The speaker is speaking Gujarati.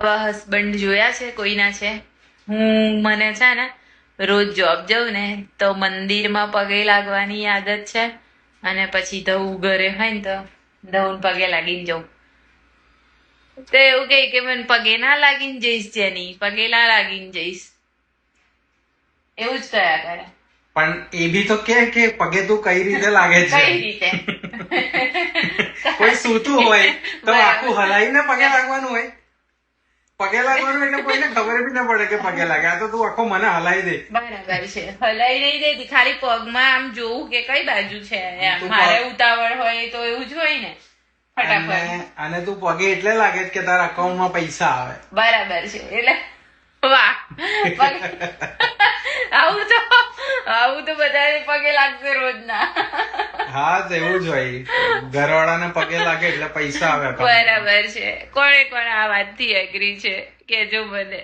હસબન્ડ જોયા છે કોઈના છે? મને છે ને રોજ જોબ જઉં ને તો મંદિરમાં પગે લાગવાની આદત છે, અને પછી ધવું ઘરે હોય ને તો ધવું પગે લાગીને જવું. તો એવું કે મને પગે ના લાગીને જઈશ, જેની પગે ના લાગીને જઈશ, એવું જ કયા કરે. પણ એ બી તો કે પગે તું કઈ રીતે લાગે છે? કઈ રીતે? કોઈ સૂતું હોય તો આખું હલાઈને પગે લાગવાનું હોય. પગે લાગવાનું એટલે કોઈને ખબર બી ના પડે કે પગે લાગે. આ તો તું આખો મને હલાઈ દે. બરાબર છે, હલાઈ નહીં દેતી, ખાલી પગમાં આમ જોવું કે કઈ બાજુ છે. મારે ઉતાવળ હોય તો એવું જ હોય ને, ફટાફટ. અને તું પગે એટલે લાગે કે તારા અકાઉન્ટમાં પૈસા આવે. બરાબર છે, એટલે વાહ. આવું તો બધા પગે લાગશે રોજના. હા, એવું જ હોય. ઘરવાળાને પગે લાગે એટલે પૈસા આવે. બરાબર છે. કોણે આ વાતથી એગ્રી છે કેજો મને.